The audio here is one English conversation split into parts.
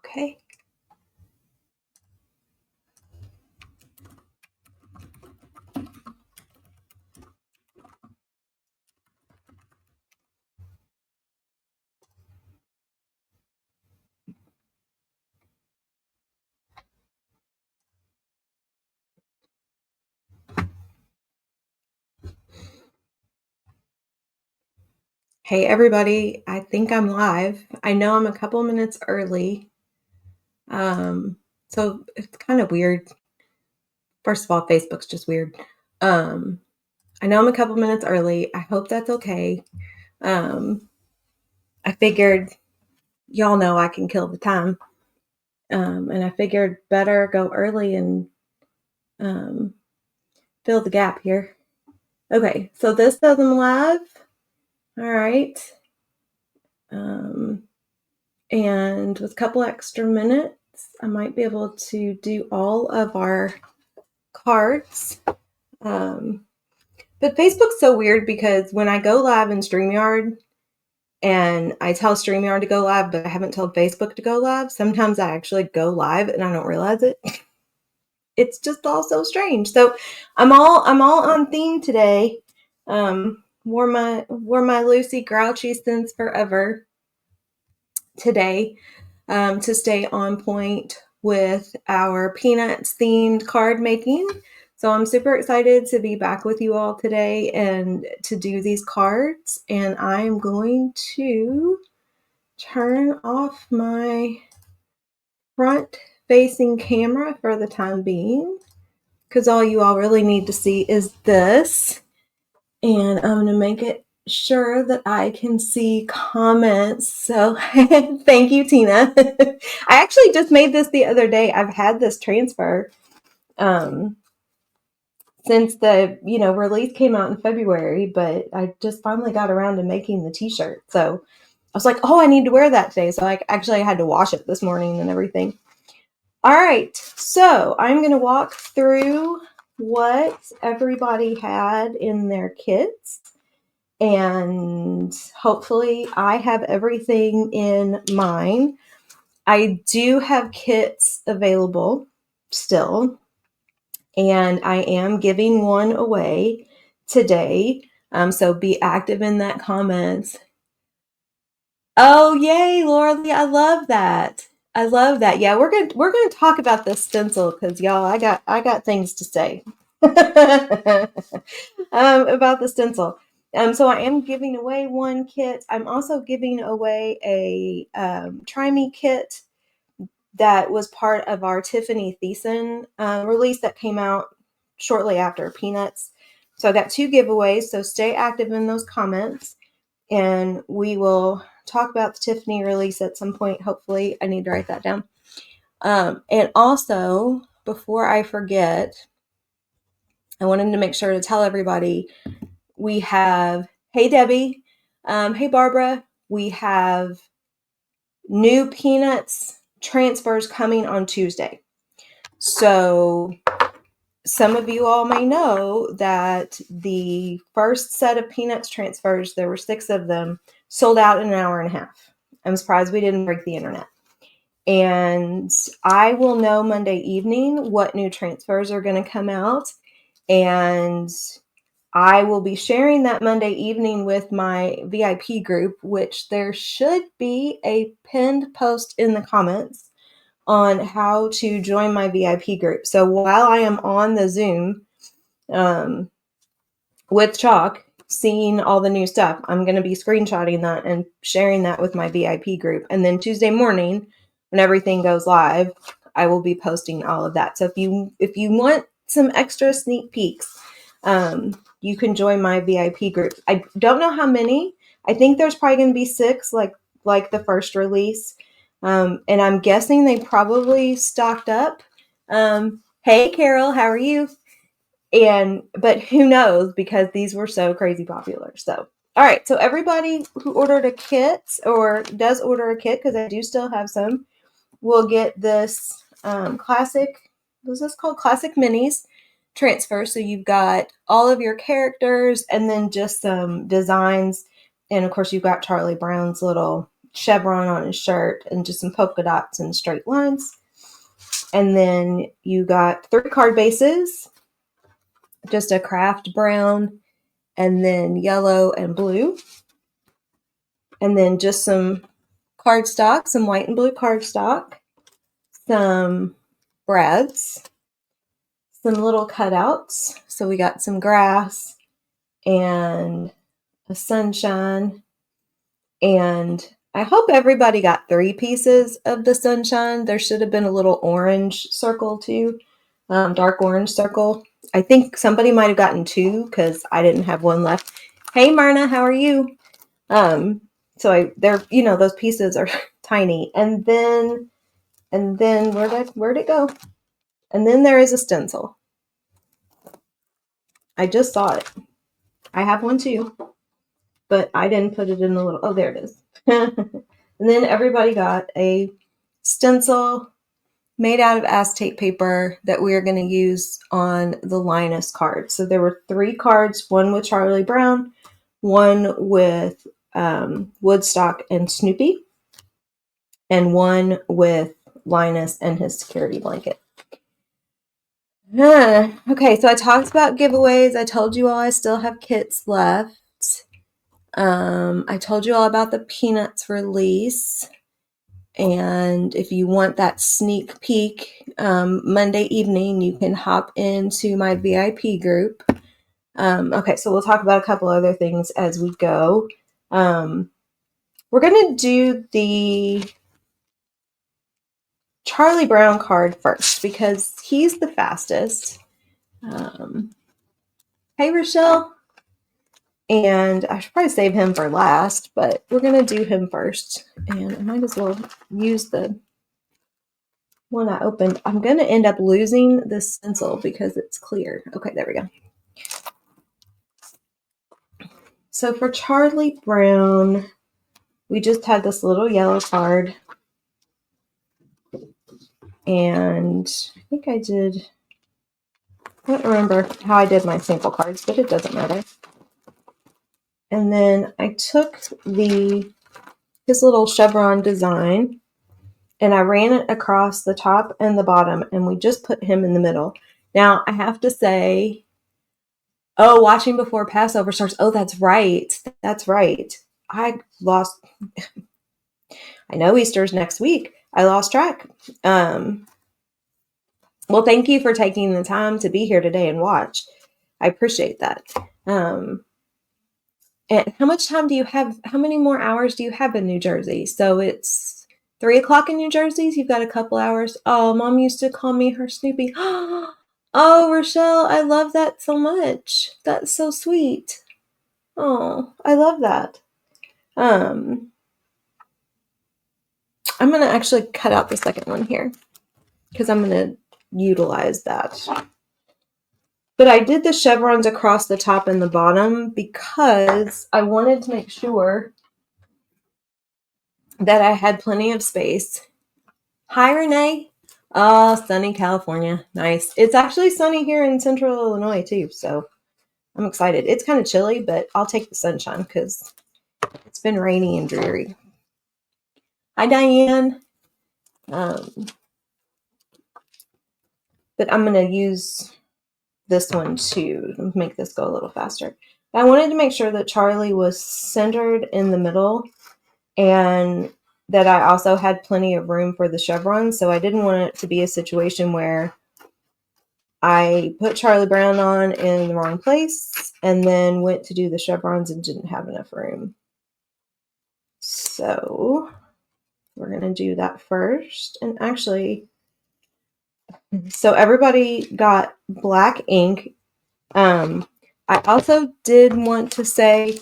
Okay. Hey everybody, I think I'm live. I know I'm a couple minutes early. Um, so it's kind of weird. First of all, Facebook's just weird. Um, I know I'm a couple minutes early. I hope that's okay. Um, I figured y'all know I can kill the time. And I figured better go early and um, fill the gap here. Okay, so this says I'm live. All right. Um, and with a couple extra minutes, I might be able to do all of our cards. But Facebook's so weird because when I go live in StreamYard and I tell StreamYard to go live, but I haven't told Facebook to go live, sometimes I actually go live and I don't realize it. It's just all so strange. So I'm all on theme today. Wore my Lucy Grouchy since forever today. To stay on point with our Peanuts themed card making. So I'm super excited to be back with you all today and to do these cards. And I'm going to turn off my front facing camera for the time being because all you all really need to see is this. And I'm going to make it sure that I can see comments. So thank you, Tina. I actually just made this the other day. I've had this transfer since the release came out in February, but I just finally got around to making the t-shirt. So I was like, oh, I need to wear that today. So I had to wash it this morning and everything. All right, so I'm going to walk through what everybody had in their kits. And hopefully I have everything in mine. I do have kits available still, and I am giving one away today. So be active in that comments. Oh, yay, Laura Lee, I love that. I love that. Yeah, we're gonna talk about this stencil because y'all, I got things to say about the stencil. So I am giving away one kit. I'm also giving away a Try Me kit that was part of our Tiffany Thiessen release that came out shortly after Peanuts. So I got 2 giveaways. So stay active in those comments, and we will talk about the Tiffany release at some point. Hopefully, I need to write that down. And also, before I forget, I wanted to make sure to tell everybody we have, hey Debbie, hey Barbara, we have new Peanuts transfers coming on Tuesday. So some of you all may know that the first set of Peanuts transfers, there were 6 of them, sold out in an hour and a half. I'm surprised we didn't break the internet. And I will know Monday evening what new transfers are going to come out. And I will be sharing that Monday evening with my VIP group, which there should be a pinned post in the comments on how to join my VIP group. So while I am on the Zoom with Chalk, seeing all the new stuff, I'm going to be screenshotting that and sharing that with my VIP group. And then Tuesday morning, when everything goes live, I will be posting all of that. So if you want some extra sneak peeks, you can join my VIP group. I don't know how many. I think there's probably going to be 6, like the first release. And I'm guessing they probably stocked up. Hey, Carol, how are you? But who knows, because these were so crazy popular. So, all right. So everybody who ordered a kit or does order a kit, because I do still have some, will get this classic, what's this called? Classic Minis transfer. So you've got all of your characters and then just some designs. And of course, you've got Charlie Brown's little chevron on his shirt and just some polka dots and straight lines. And then you got 3 card bases, just a craft brown, and then yellow and blue. And then just some cardstock, some white and blue cardstock, some brads, some little cutouts. So we got some grass and a sunshine. And I hope everybody got 3 pieces of the sunshine. There should have been a little orange circle too, dark orange circle. I think somebody might have gotten 2 because I didn't have one left. Hey Myrna, how are you? So they're, those pieces are tiny. And then where'd it go? And then there is a stencil. I just saw it. I have one too, but I didn't put it in the little, oh, there it is. And then everybody got a stencil made out of acetate paper that we are going to use on the Linus card. So there were 3 cards, one with Charlie Brown, one with Woodstock and Snoopy, and one with Linus and his security blanket. Okay, so I talked about giveaways. I told you all I still have kits left. I told you all about the Peanuts release. And if you want that sneak peek Monday evening, you can hop into my VIP group. Okay, so we'll talk about a couple other things as we go. We're going to do the Charlie Brown card first because he's the fastest. Hey, Rochelle. And I should probably save him for last, but we're going to do him first. And I might as well use the one I opened. I'm going to end up losing this stencil because it's clear. Okay, there we go. So for Charlie Brown, we just had this little yellow card. And I think I don't remember how I did my sample cards, but it doesn't matter. And then I took his little chevron design and I ran it across the top and the bottom, and we just put him in the middle. Now, I have to say, watching before Passover starts. Oh, that's right. That's right. I know Easter's next week. I lost track. Well, thank you for taking the time to be here today and watch. I appreciate that. And how much time do you have? How many more hours do you have in New Jersey? So it's 3 o'clock in New Jersey. So you've got a couple hours. Oh, Mom used to call me her Snoopy. Oh, Rochelle, I love that so much. That's so sweet. Oh, I love that. I'm going to actually cut out the second one here because I'm going to utilize that. But I did the chevrons across the top and the bottom because I wanted to make sure that I had plenty of space. Hi, Renee. Oh, sunny California. Nice. It's actually sunny here in central Illinois too, so I'm excited. It's kind of chilly, but I'll take the sunshine because it's been rainy and dreary. Hi, Diane. But I'm going to use this one to make this go a little faster. I wanted to make sure that Charlie was centered in the middle and that I also had plenty of room for the chevrons. So I didn't want it to be a situation where I put Charlie Brown on in the wrong place and then went to do the chevrons and didn't have enough room. So we're going to do that first. And actually, so everybody got black ink. I also did want to say,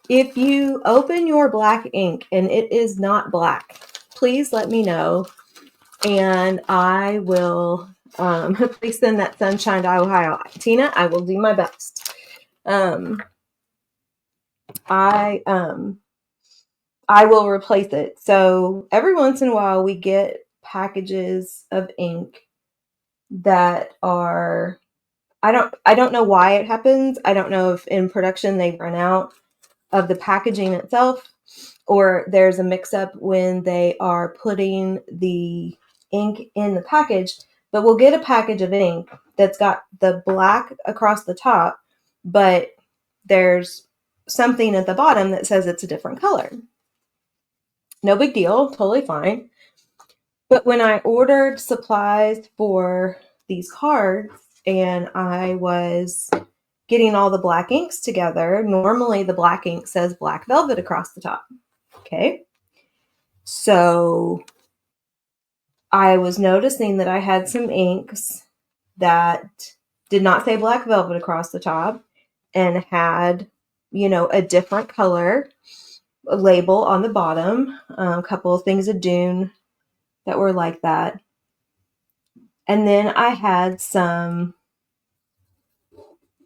if you open your black ink and it is not black, please let me know, and I will please send that sunshine to Ohio. Tina, I will do my best. I will replace it. So every once in a while we get packages of ink that are, I don't know why it happens. I don't know if in production they've run out of the packaging itself, or there's a mix-up when they are putting the ink in the package. But we'll get a package of ink that's got the black across the top, but there's something at the bottom that says it's a different color. No big deal, totally fine. But when I ordered supplies for these cards and I was getting all the black inks together, normally the black ink says black velvet across the top. Okay. So I was noticing that I had some inks that did not say black velvet across the top and had, a different color label on the bottom, a couple of things of Dune that were like that. And then I had some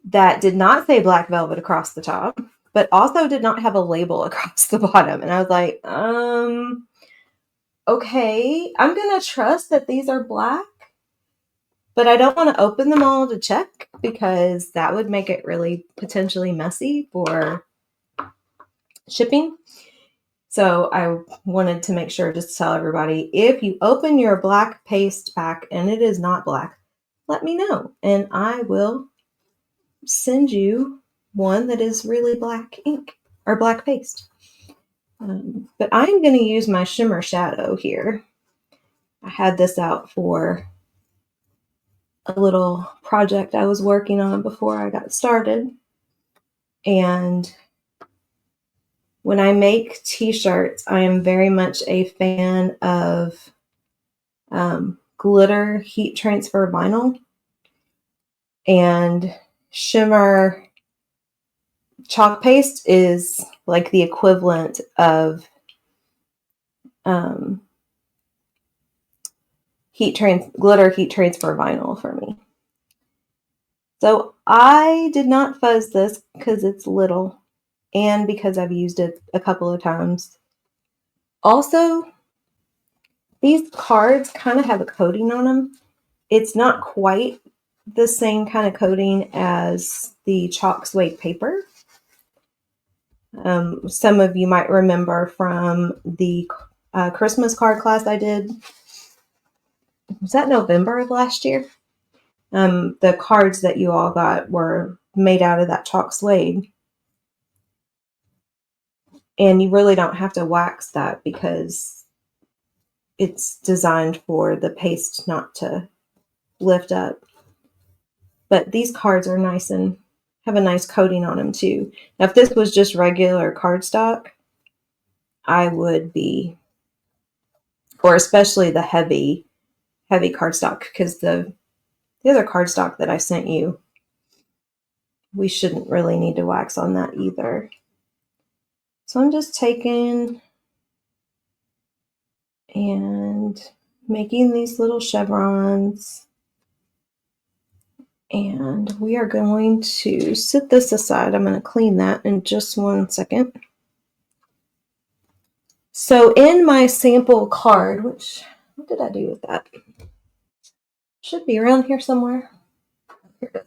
that did not say black velvet across the top, but also did not have a label across the bottom. And I was like, okay, I'm going to trust that these are black, but I don't want to open them all to check because that would make it really potentially messy for shipping. So I wanted to make sure just to tell everybody, if you open your black paste pack and it is not black, let me know and I will send you one that is really black ink or black paste. But I'm going to use my shimmer shadow here. I had this out for a little project I was working on before I got started. And when I make t-shirts, I am very much a fan of glitter heat transfer vinyl and shimmer chalk paste is like the equivalent of glitter heat transfer vinyl for me. So I did not fuzz this because it's little and because I've used it a couple of times. Also, these cards kind of have a coating on them. It's not quite the same kind of coating as the chalk suede paper. Some of you might remember from the Christmas card class I did. Was that November of last year? The cards that you all got were made out of that chalk suede. And you really don't have to wax that because it's designed for the paste not to lift up. But these cards are nice and have a nice coating on them too. Now, if this was just regular cardstock, I would be, or especially the heavy cardstock, because the other cardstock that I sent you, we shouldn't really need to wax on that either. So I'm just taking and making these little chevrons. And we are going to set this aside. I'm going to clean that in just 1 second. So in my sample card, what did I do with that? Should be around here somewhere. Here it is.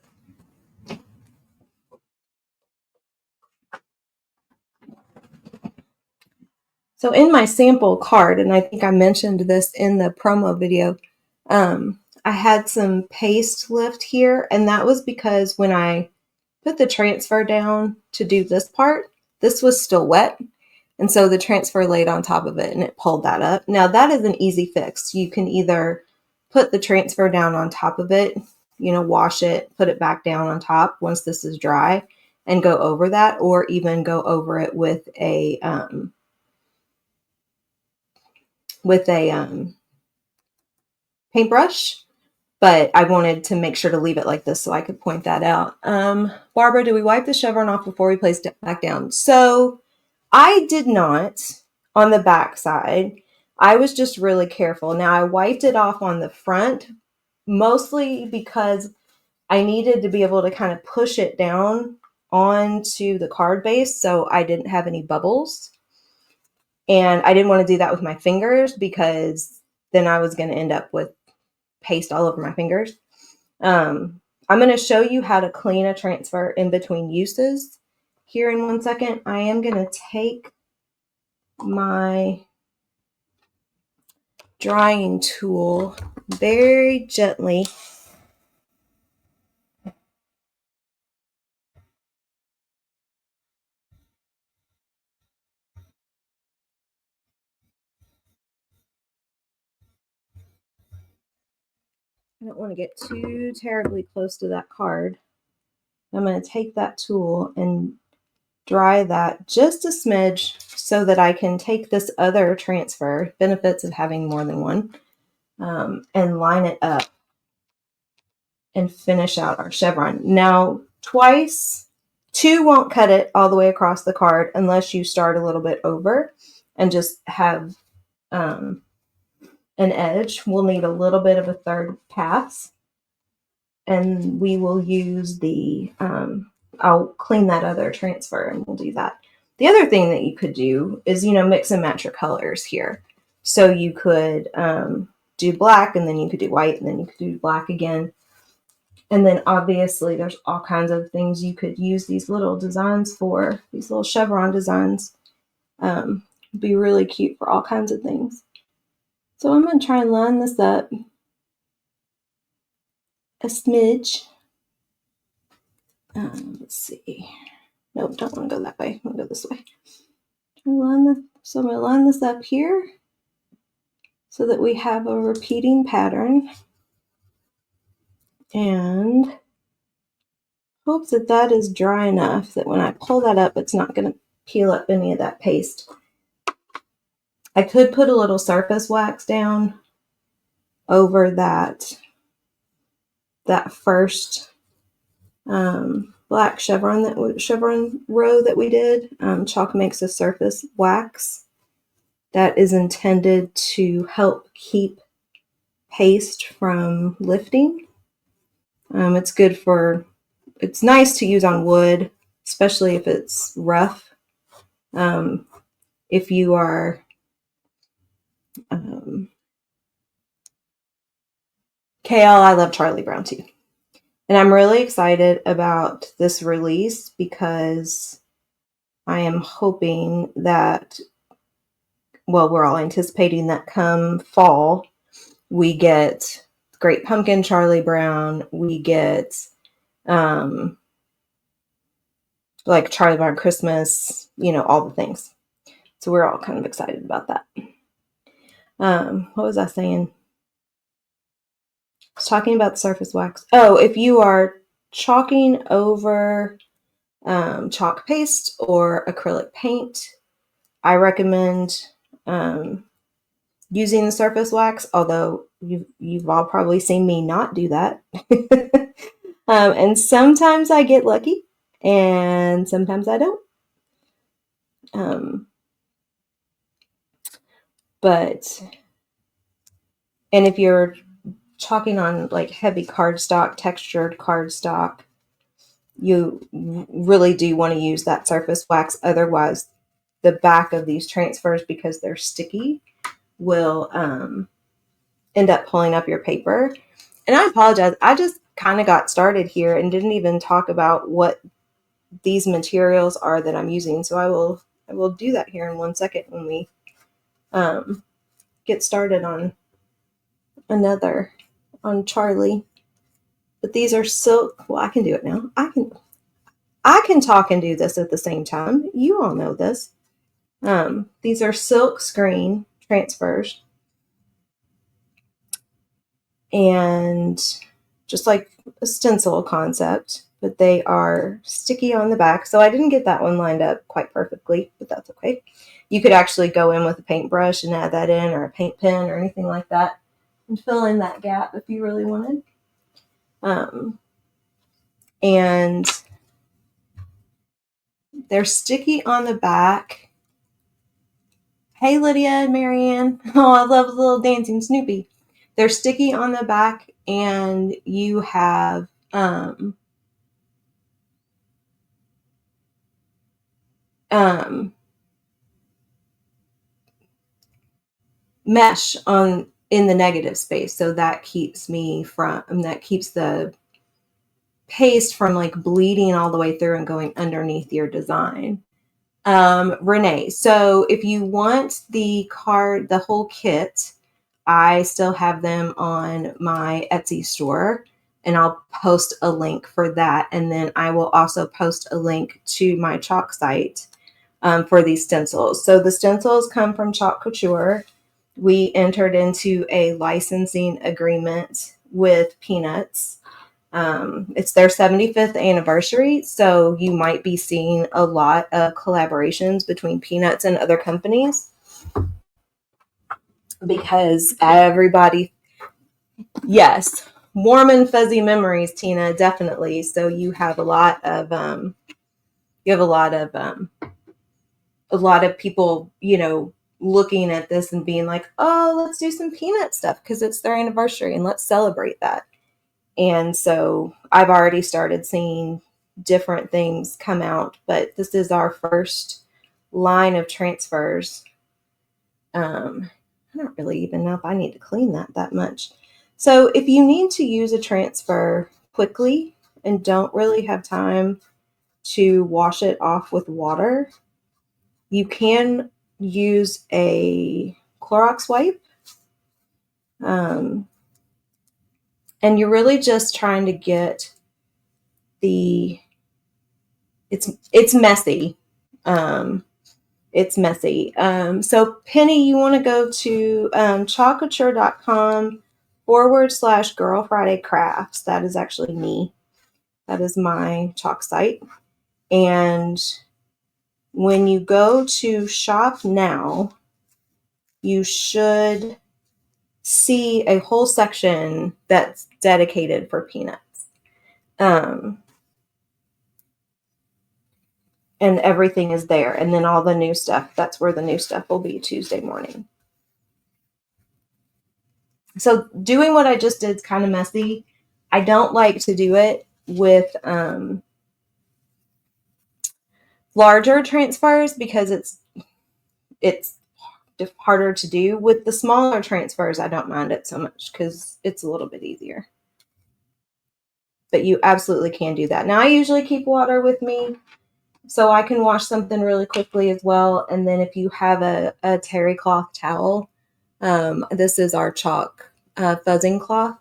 So in my sample card, and I think I mentioned this in the promo video, I had some paste left here, and that was because when I put the transfer down to do this part, this was still wet. And so the transfer laid on top of it and it pulled that up. Now that is an easy fix. You can either put the transfer down on top of it, wash it, put it back down on top once this is dry and go over that, or even go over it with a paintbrush. But I wanted to make sure to leave it like this so I could point that out. Barbara, do we wipe the chevron off before we place it back down? So I did not on the back side. I was just really careful. Now I wiped it off on the front, mostly because I needed to be able to kind of push it down onto the card base so I didn't have any bubbles. And I didn't want to do that with my fingers because then I was going to end up with paste all over my fingers. I'm going to show you how to clean a transfer in between uses here in 1 second. I am going to take my drying tool very gently I don't want to get too terribly close to that card. I'm going to take that tool and dry that just a smidge so that I can take this other transfer, benefits of having more than one, and line it up and finish out our chevron. Now, two won't cut it all the way across the card unless you start a little bit over and just have an edge. We'll need a little bit of a third pass, and we will use I'll clean that other transfer and we'll do that. The other thing that you could do is, mix and match your colors here. So you could do black, and then you could do white, and then you could do black again. And then obviously there's all kinds of things you could use these little designs for, these little chevron designs. Be really cute for all kinds of things. So I'm going to try and line this up a smidge. Let's see. Nope, don't want to go that way. I'm going to go this way. So I'm going to line this up here so that we have a repeating pattern. And hope that that is dry enough that when I pull that up, it's not going to peel up any of that paste. I could put a little surface wax down over that first black chevron row that we did. Chalk makes a surface wax that is intended to help keep paste from lifting. It's nice to use on wood, especially if it's rough. If you are Kale, I love Charlie Brown too. And I'm really excited about this release because I am hoping that, well, we're all anticipating that come fall, we get Great Pumpkin Charlie Brown, we get like Charlie Brown Christmas, all the things. So we're all kind of excited about that. What was I saying? I was talking about the surface wax. Oh, if you are chalking over chalk paste or acrylic paint, I recommend using the surface wax, although you've all probably seen me not do that. And sometimes I get lucky and sometimes I don't. And if you're chalking on like heavy cardstock, textured cardstock, you really do want to use that surface wax. Otherwise, the back of these transfers, because they're sticky, will end up pulling up your paper. And I apologize. I just kind of got started here and didn't even talk about what these materials are that I'm using. So I will do that here in 1 second when we get started on Charlie. But these are silk. Well, I can do it now. I can talk and do this at the same time. You all know this. These are silk screen transfers. And just like a stencil concept, but they are sticky on the back. So I didn't get that one lined up quite perfectly, but that's okay. You could actually go in with a paintbrush and add that in, or a paint pen or anything like that, and fill in that gap if you really wanted. And they're sticky on the back. Hey, Lydia and Marianne. Oh, I love the little dancing Snoopy. They're sticky on the back, and you have mesh in the negative space, so that keeps the paste from like bleeding all the way through and going underneath your design. Renee, so if you want the whole kit, I still have them on my Etsy store, and I'll post a link for that. And then I will also post a link to my chalk site for these stencils. So the stencils come from Chalk Couture. We entered into a licensing agreement with Peanuts. It's their 75th anniversary, so you might be seeing a lot of collaborations between Peanuts and other companies because everybody, yes, warm and fuzzy memories, Tina, definitely. So you have a lot of you have a lot of people, looking at this and being like, oh, let's do some Peanut stuff because it's their anniversary and let's celebrate that. And so I've already started seeing different things come out, but this is our first line of transfers. I don't really even know if I need to clean that much. So if you need to use a transfer quickly and don't really have time to wash it off with water, you can use a Clorox wipe. And you're really just trying to get it's messy. It's messy. So Penny, you want to go to chalkcouture.com/Girl Friday Crafts. That is actually me. That is my chalk site. And when you go to shop now, you should see a whole section that's dedicated for Peanuts. And everything is there. And then all the new stuff, that's where the new stuff will be Tuesday morning. So doing what I just did is kind of messy. I don't like to do it with larger transfers because it's harder to do. With the smaller transfers, I don't mind it so much because it's a little bit easier. But you absolutely can do that. Now, I usually keep water with me so I can wash something really quickly as well. And then if you have a terry cloth towel, this is our chalk fuzzing cloth,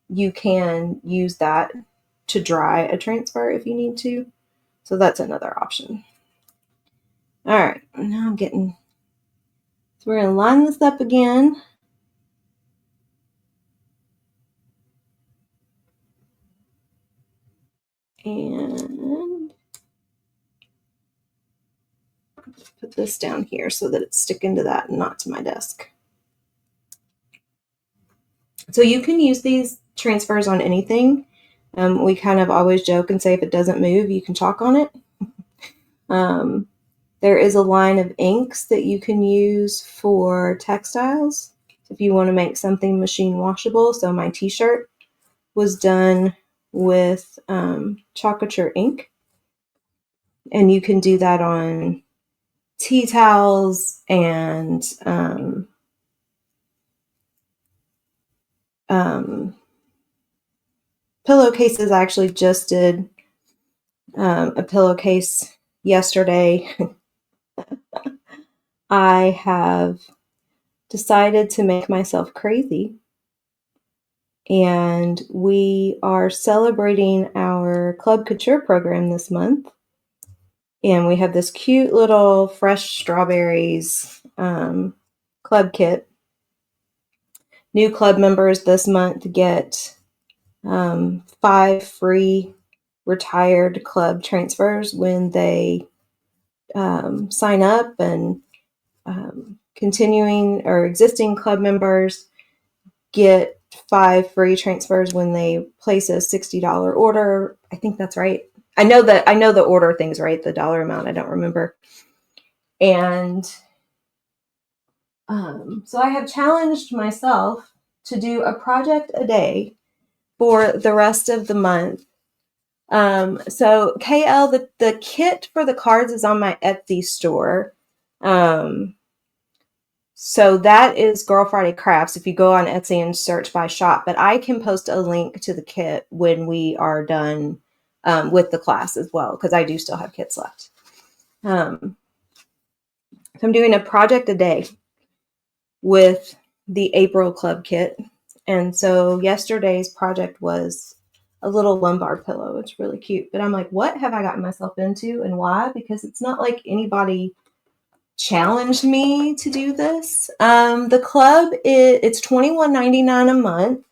you can use that to dry a transfer if you need to. So that's another option. All right, now I'm getting, so we're gonna line this up again. And put this down here so that it's sticking to that and not to my desk. So you can use these transfers on anything. We kind of always joke and say if it doesn't move, you can chalk on it. There is a line of inks that you can use for textiles if you want to make something machine washable. So my t-shirt was done with Chalk Couture ink. And you can do that on tea towels and pillowcases. I actually just did a pillowcase yesterday. I have decided to make myself crazy, and we are celebrating our Club Couture program this month. And we have this cute little fresh strawberries club kit. New club members this month get 5 free retired club transfers when they sign up, and continuing or existing club members get 5 free transfers when they place a $60 order. I think that's right. I know the order thing's right, the dollar amount, I don't remember. And so I have challenged myself to do a project a day for the rest of the month. So KL, the kit for the cards is on my Etsy store. So that is Girl Friday Crafts if you go on Etsy and search by shop, but I can post a link to the kit when we are done with the class as well, because I do still have kits left. I'm doing a project a day with the April Club kit. And so yesterday's project was a little lumbar pillow. It's really cute. But I'm like, what have I gotten myself into and why? Because it's not like anybody challenged me to do this. The club, it's $21.99 a month.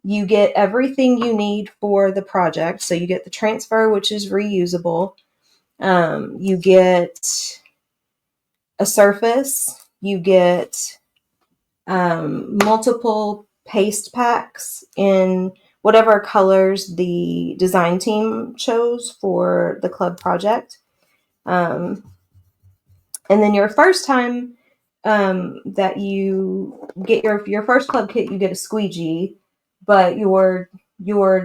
You get everything you need for the project. So you get the transfer, which is reusable. You get a surface. You get multiple paste packs in whatever colors the design team chose for the club project. And then your first time that you get your first club kit, you get a squeegee, but your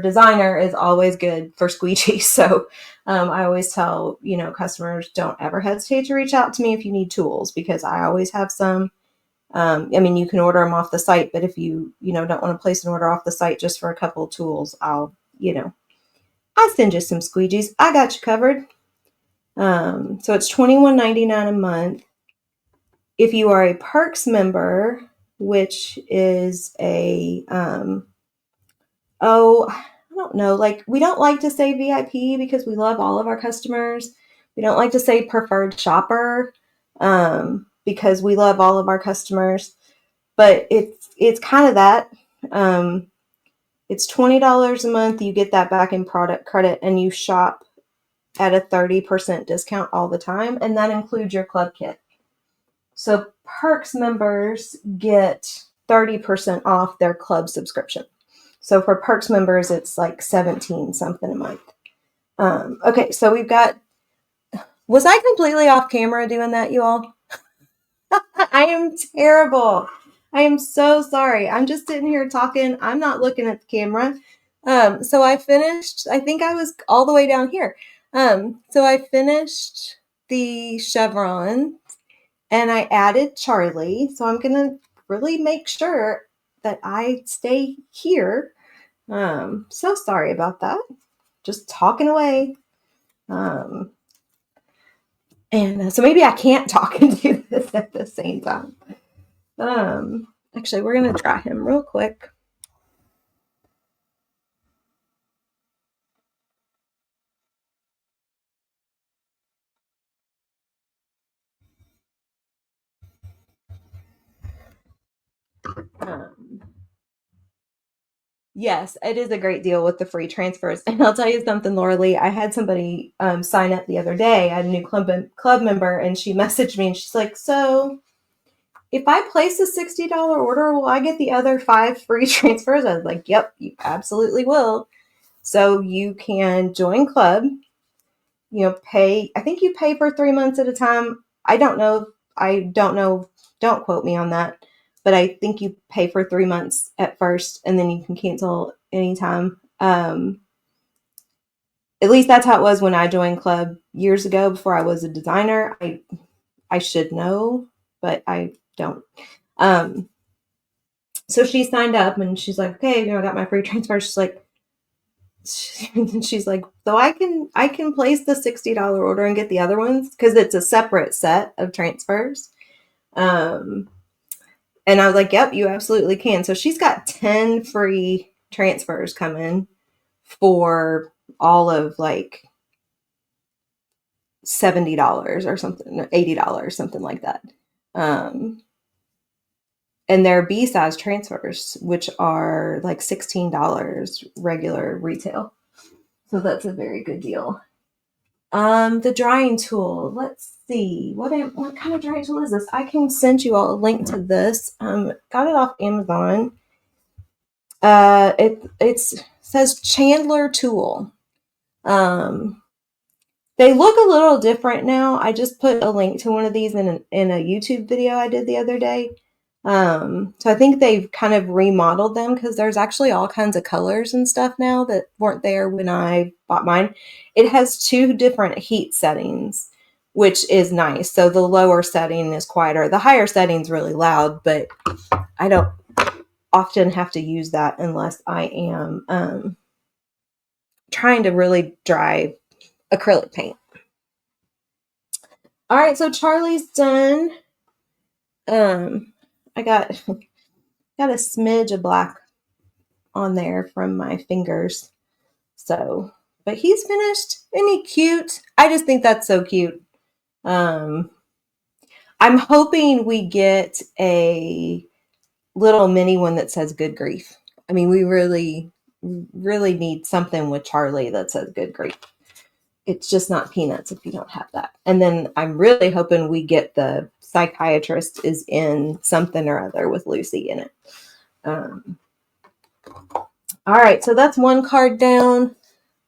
designer is always good for squeegee. So I always tell customers, don't ever hesitate to reach out to me if you need tools, because I always have some. I mean, you can order them off the site, but if you don't want to place an order off the site just for a couple of tools, I'll send you some squeegees. I got you covered. So it's $21.99 a month. If you are a Perks member, which is I don't know, like, we don't like to say VIP because we love all of our customers. We don't like to say preferred shopper because we love all of our customers. But it's kind of that. It's $20 a month. You get that back in product credit, and you shop at a 30% discount all the time, and that includes your club kit. So Perks members get 30% off their club subscription. So for Perks members, it's like 17 something a month. Okay, so we've got. Was I completely off camera doing that, you all? I am terrible. I am so sorry. I'm just sitting here talking. I'm not looking at the camera. So I finished, I think I was all the way down here. So I finished the chevron and I added Charlie. So I'm going to really make sure that I stay here. So sorry about that. Just talking away. And so maybe I can't talk and do this at the same time. Actually, we're going to try him real quick. Yes, it is a great deal with the free transfers. And I'll tell you something, Laura Lee. I had somebody sign up the other day. I had a new club member, and she messaged me, and she's like, so if I place a $60 order, will I get the other 5 free transfers? I was like, yep, you absolutely will. So you can join club, pay. I think you pay for 3 months at a time. I don't know. Don't quote me on that. But I think you pay for 3 months at first, and then you can cancel anytime. At least that's how it was when I joined club years ago before I was a designer. I should know, but I don't. So she signed up, and she's like, okay, I got my free transfer. She's like, so I can place the $60 order and get the other ones because it's a separate set of transfers. And I was like, yep, you absolutely can. So she's got 10 free transfers coming for all of like $70 or something, $80, something like that. And they're B-size transfers, which are like $16 regular retail. So that's a very good deal. The drying tool. Let's see. What kind of drying tool is this? I can send you all a link to this. Got it off Amazon. It says Chandler tool. They look a little different now. I just put a link to one of these in a YouTube video I did the other day. So I think they've kind of remodeled them because there's actually all kinds of colors and stuff now that weren't there when I bought mine. It has 2 different heat settings, which is nice. So the lower setting is quieter. The higher setting is really loud, but I don't often have to use that unless I am trying to really dry acrylic paint. All right, so Charlie's done. I got a smidge of black on there from my fingers. So, but he's finished. Isn't he cute? I just think that's so cute. I'm hoping we get a little mini one that says good grief. I mean, we really need something with Charlie that says good grief. It's just not peanuts if you don't have that. And then I'm really hoping we get the psychiatrist is in something or other with Lucy in it. All right, so that's one card down.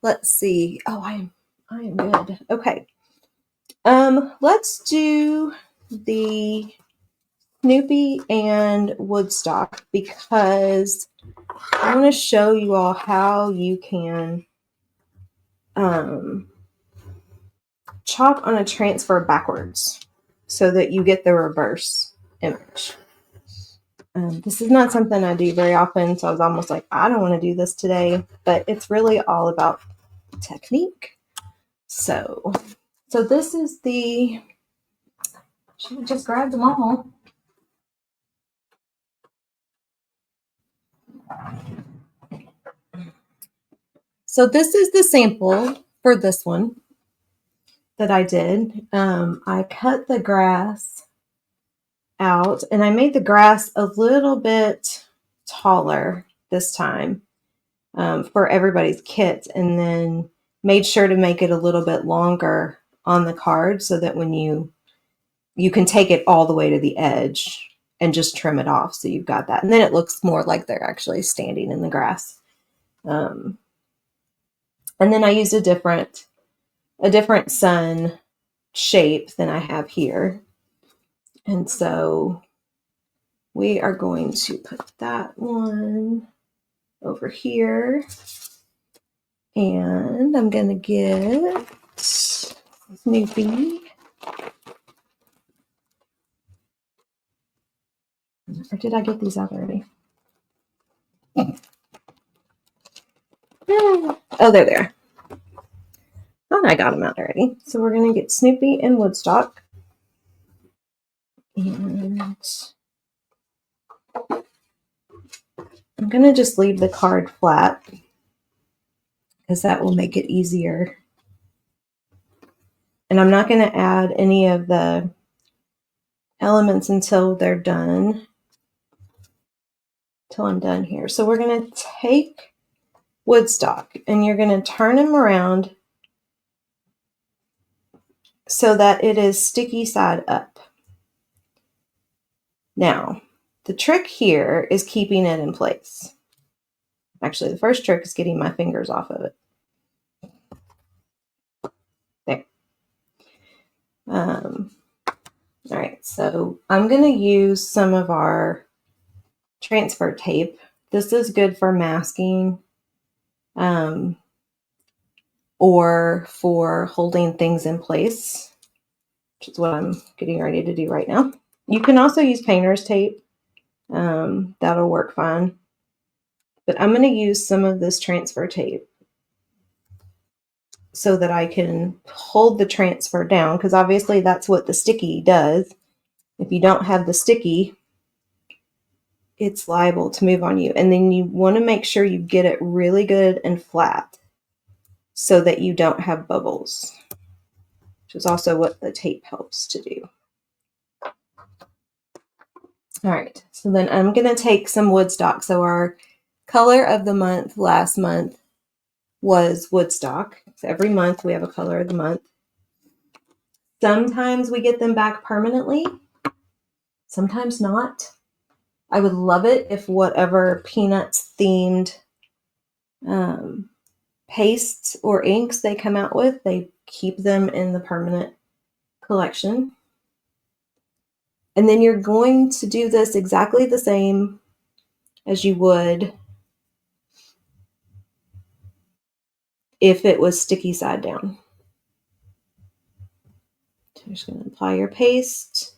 Let's see. Oh, I am good. Okay. Let's do the Snoopy and Woodstock because I want to show you all how you can chalk on a transfer backwards so that you get the reverse image. This is not something I do very often, so I was almost like, I don't want to do this today, but it's really all about technique. So this is the, should have just grabbed them all. So this is the sample for this one that I did. I cut the grass out and I made the grass a little bit taller this time for everybody's kit, and then made sure to make it a little bit longer on the card so that when you can take it all the way to the edge and just trim it off. So you've got that. And then it looks more like they're actually standing in the grass. And then I used a different sun shape than I have here. And so we are going to put that one over here. And I'm going to get Snoopy. Or did I get these out already? Oh, there they are. Thought I got them out already. So we're going to get Snoopy and Woodstock. And I'm going to just leave the card flat because that will make it easier. And I'm not going to add any of the elements until they're done. Till I'm done here. So we're going to take Woodstock and you're going to turn him around so that it is sticky side up. Now, the trick here is keeping it in place. Actually, the first trick is getting my fingers off of it. There. All right, so I'm going to use some of our transfer tape. This is good for masking or for holding things in place, which is what I'm getting ready to do right now. You can also use painter's tape. That'll work fine. But I'm going to use some of this transfer tape so that I can hold the transfer down, because obviously that's what the sticky does. If you don't have the sticky, it's liable to move on you. And then you want to make sure you get it really good and flat so that you don't have bubbles, which is also what the tape helps to do. All right, so then I'm going to take some Woodstock. So our color of the month last month was Woodstock. So every month we have a color of the month. Sometimes we get them back permanently, sometimes not. I would love it if whatever Peanuts themed pastes or inks they come out with, they keep them in the permanent collection. And then you're going to do this exactly the same as you would if it was sticky side down. So you're just going to apply your paste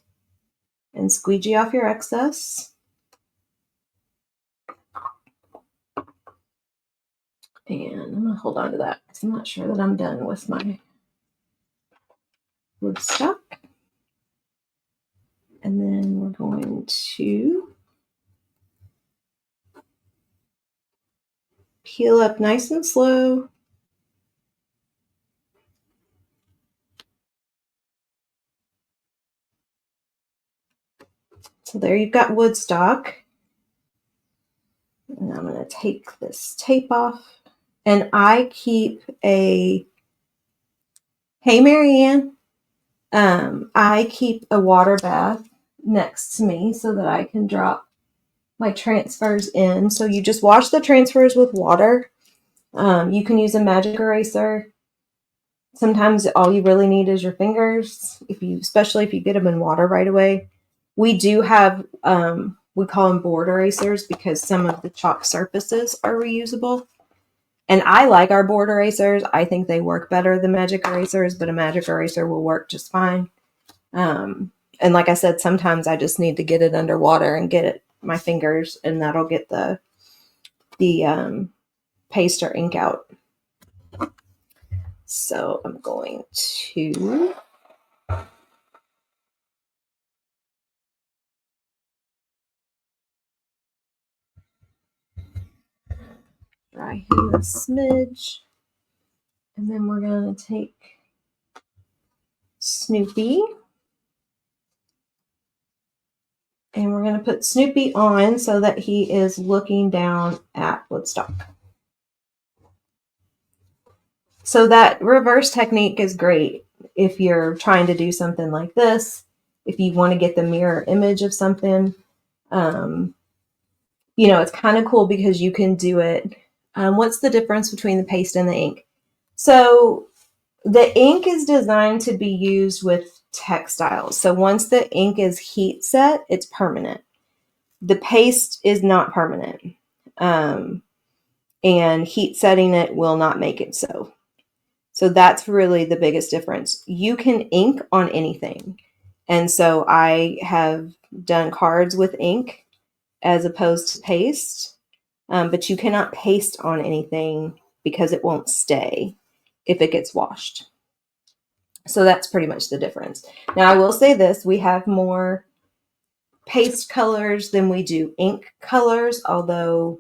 and squeegee off your excess. And I'm going to hold on to that because I'm not sure that I'm done with my Woodstock. And then we're going to peel up nice and slow. So there you've got woodstock. And I'm going to take this tape off. And I keep a, hey Marianne, I keep a water bath next to me so that I can drop my transfers in. So you just wash the transfers with water. You can use a magic eraser. Sometimes all you really need is your fingers, especially if you get them in water right away. We do have, we call them board erasers because some of the chalk surfaces are reusable. And I like our board erasers. I think they work better than magic erasers, but a magic eraser will work just fine. And like I said, sometimes I just need to get it underwater and get it my fingers, and that'll get the paste or ink out. So I'm going to dry him a smidge, and then we're going to take Snoopy, and we're going to put Snoopy on so that he is looking down at Woodstock. So that reverse technique is great if you're trying to do something like this, if you want to get the mirror image of something. It's kind of cool because you can do it. What's the difference between the paste and the ink? So the ink is designed to be used with textiles. So once the ink is heat set, it's permanent. The paste is not permanent. And heat setting it will not make it so. So that's really the biggest difference. You can ink on anything. And so I have done cards with ink as opposed to paste. But you cannot paste on anything because it won't stay if it gets washed. So that's pretty much the difference. Now I will say this, we have more paste colors than we do ink colors, although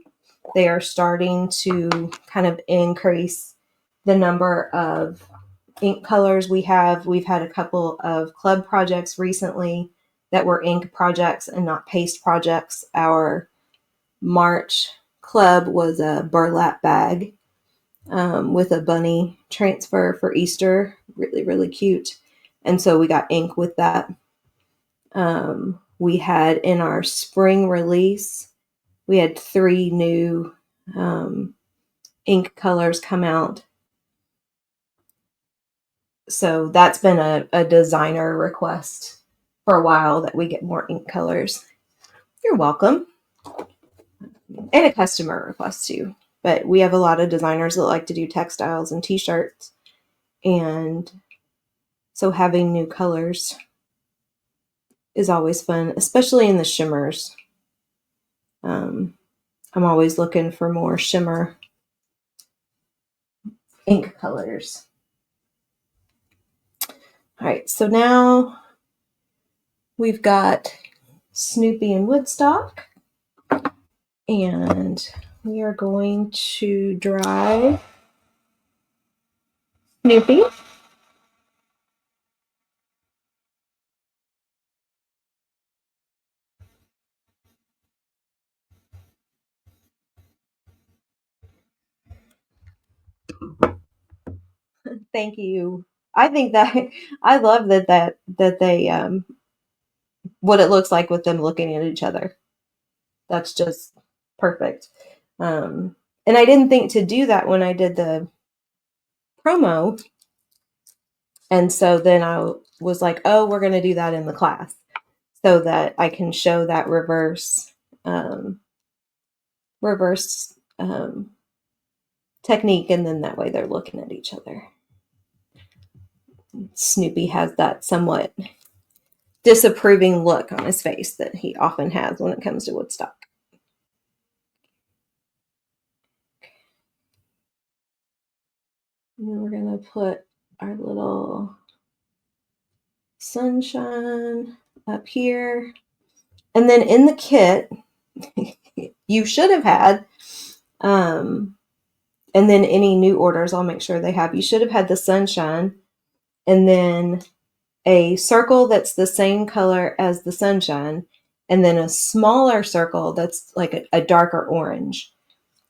they are starting to kind of increase the number of ink colors we have. We've had a couple of club projects recently that were ink projects and not paste projects. Our March club was a burlap bag with a bunny transfer for Easter. Really, really cute. And so we got ink with that. We had in our spring release, we had 3 new ink colors come out. So that's been a designer request for a while that we get more ink colors. You're welcome. And a customer request too. But we have a lot of designers that like to do textiles and t-shirts. And so having new colors is always fun, especially in the shimmers. I'm always looking for more shimmer ink colors. All right, so now we've got Snoopy and Woodstock, and we are going to dry Snoopy. Thank you. I think that I love that they what it looks like with them looking at each other. That's just perfect. And I didn't think to do that when I did the promo. And so then I was like, oh, we're going to do that in the class so that I can show that reverse technique. And then that way they're looking at each other. Snoopy has that somewhat disapproving look on his face that he often has when it comes to Woodstock. And then we're going to put our little sunshine up here. And then in the kit, you should have had, and then any new orders, I'll make sure they have. You should have had the sunshine, and then a circle that's the same color as the sunshine, and then a smaller circle that's like a darker orange,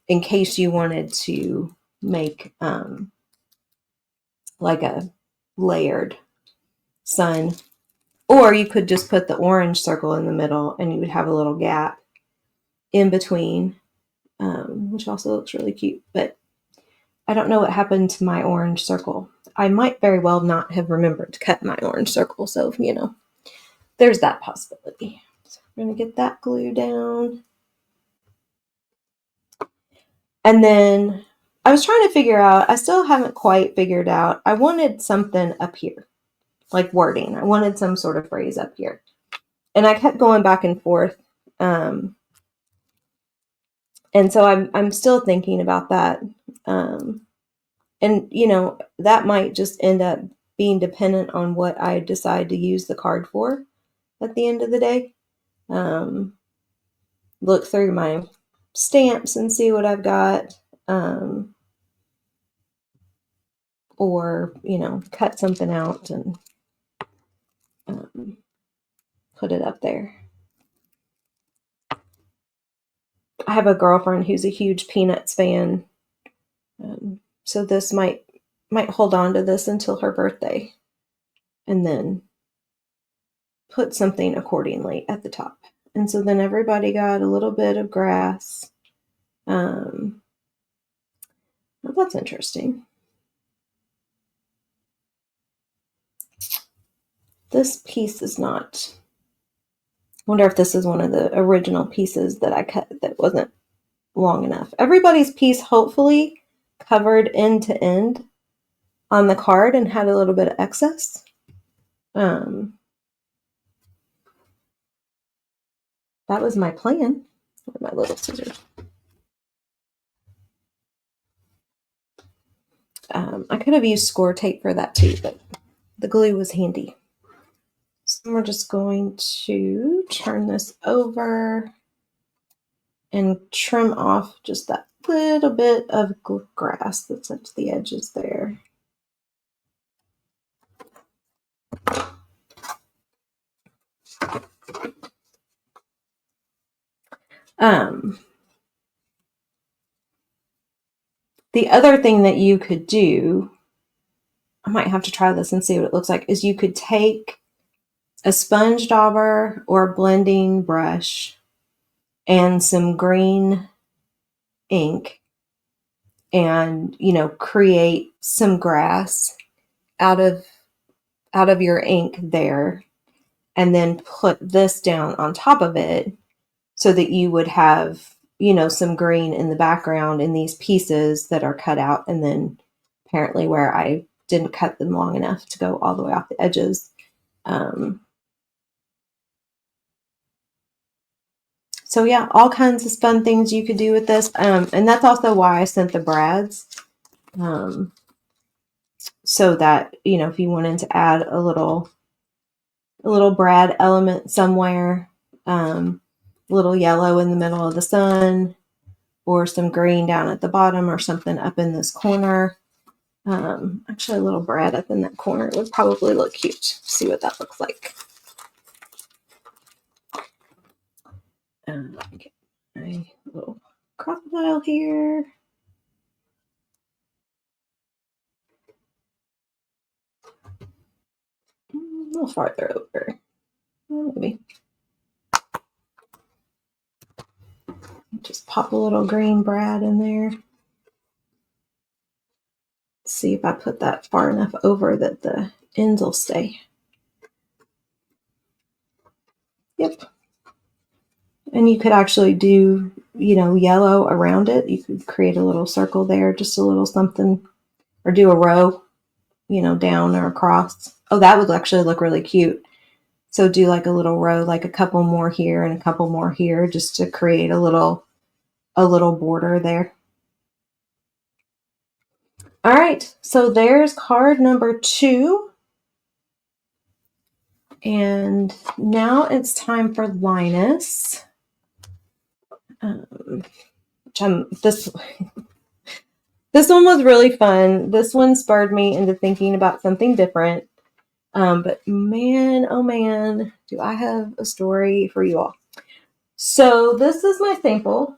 in case you wanted to make like a layered sun. Or you could just put the orange circle in the middle and you would have a little gap in between, which also looks really cute. But I don't know what happened to my orange circle. I might very well not have remembered to cut my orange circle. So, there's that possibility. So we're going to get that glue down. And then I was trying to figure out, I still haven't quite figured out, I wanted something up here, like wording. I wanted some sort of phrase up here. And I kept going back and forth. And so I'm still thinking about that. And, that might just end up being dependent on what I decide to use the card for at the end of the day. Look through my stamps and see what I've got. Or, cut something out and put it up there. I have a girlfriend who's a huge Peanuts fan. So this might hold on to this until her birthday and then put something accordingly at the top. And so then everybody got a little bit of grass. Well, that's interesting. This piece is not. I wonder if this is one of the original pieces that I cut that wasn't long enough. Everybody's piece hopefully covered end to end on the card and had a little bit of excess. That was my plan. Where are my little scissors? I could have used score tape for that too, but the glue was handy. So we're just going to turn this over and trim off just that little bit of grass that's up to the edges there. The other thing that you could do, I might have to try this and see what it looks like, is you could take a sponge dauber or a blending brush and some green ink and, create some grass out of your ink there, and then put this down on top of it so that you would have, some green in the background in these pieces that are cut out, and then apparently where I didn't cut them long enough to go all the way off the edges. So yeah, all kinds of fun things you could do with this. And that's also why I sent the brads. So that, if you wanted to add a little brad element somewhere, little yellow in the middle of the sun, or some green down at the bottom, or something up in this corner. Actually, a little brad up in that corner would probably look cute. See what that looks like. Get my little crocodile here. A little farther over. Maybe. Just pop a little green brad in there. See if I put that far enough over that the ends will stay. Yep. And you could actually do, yellow around it. You could create a little circle there, just a little something, or do a row, down or across. Oh, that would actually look really cute. So do like a little row, like a couple more here and a couple more here, just to create a little border there. All right, so there's card number 2. And now it's time for Linus. This one was really fun. This one spurred me into thinking about something different. But man, oh man, do I have a story for you all. So this is my sample.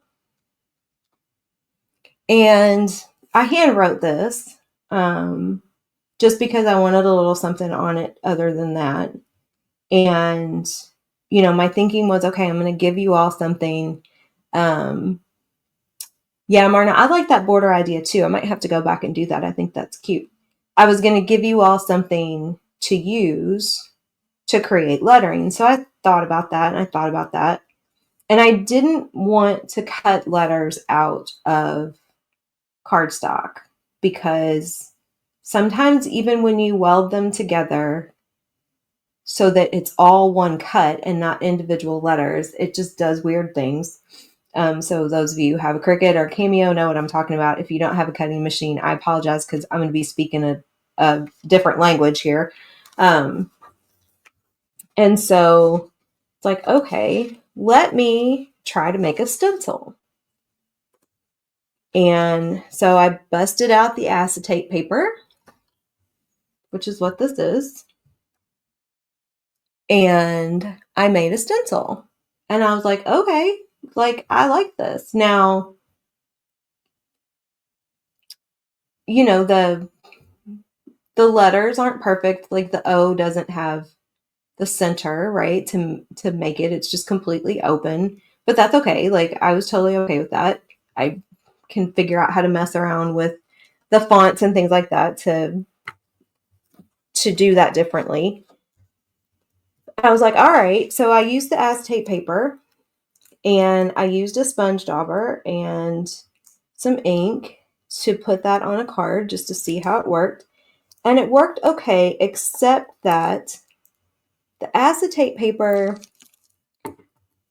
And I hand wrote this just because I wanted a little something on it other than that. And, my thinking was, okay, I'm going to give you all something. Yeah, Marna, I like that border idea too. I might have to go back and do that. I think that's cute. I was going to give you all something to use to create lettering. So I thought about that and I thought about that. And I didn't want to cut letters out of cardstock because sometimes even when you weld them together so that it's all one cut and not individual letters, it just does weird things. So those of you who have a Cricut or Cameo know what I'm talking about. If you don't have a cutting machine, I apologize because I'm going to be speaking a different language here. And so it's like, okay, let me try to make a stencil. And so I busted out the acetate paper, which is what this is. And I made a stencil. And I was like, okay, I like this. Now, the letters aren't perfect. Like the O doesn't have the center, right? To make it. It's just completely open. But that's okay. Like I was totally okay with that. I can figure out how to mess around with the fonts and things like that to do that differently. I was like, all right. So I used the acetate paper and I used a sponge dauber and some ink to put that on a card just to see how it worked. And it worked okay, except that the acetate paper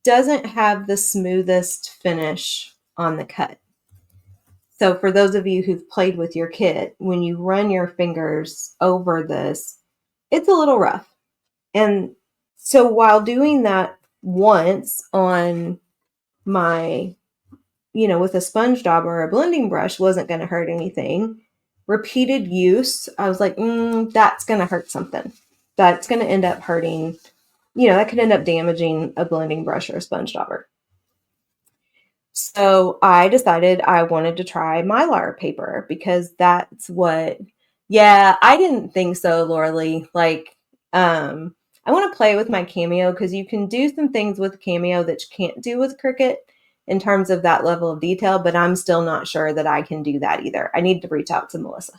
doesn't have the smoothest finish on the cut. So for those of you who've played with your kit, when you run your fingers over this, it's a little rough. And so while doing that once on my, with a sponge dauber or a blending brush wasn't going to hurt anything, repeated use, I was like, that's going to hurt something. That's going to end up hurting, that could end up damaging a blending brush or a sponge dauber. So I decided I wanted to try Mylar paper because that's what, I didn't think so, Laura Lee. I want to play with my Cameo because you can do some things with Cameo that you can't do with Cricut in terms of that level of detail, but I'm still not sure that I can do that either. I need to reach out to Melissa,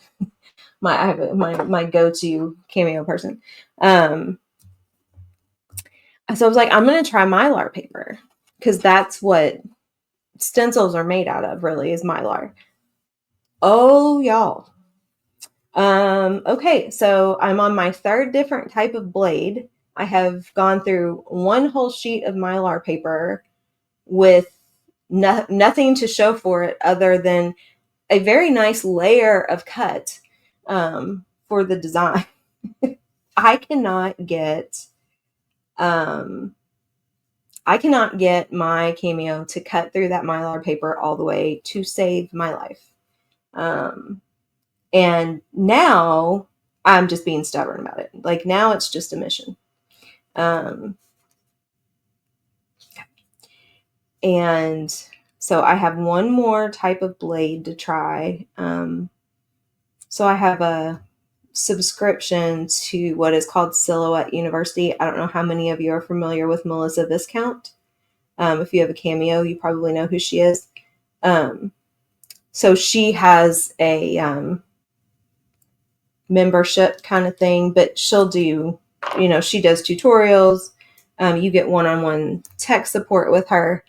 my go-to Cameo person. So I was like, I'm going to try Mylar paper because that's what stencils are made out of, really, is Mylar. Oh, y'all. Okay, so I'm on my third different type of blade. I have gone through one whole sheet of Mylar paper with nothing to show for it other than a very nice layer of cut for the design. I cannot get my Cameo to cut through that Mylar paper all the way to save my life. And now I'm just being stubborn about it. Like now it's just a mission. And so I have one more type of blade to try. So I have a subscription to what is called Silhouette University. I don't know how many of you are familiar with Melissa Viscount. If you have a Cameo, you probably know who she is. So she has a membership kind of thing, but she'll do, she does tutorials. You get one-on-one tech support with her.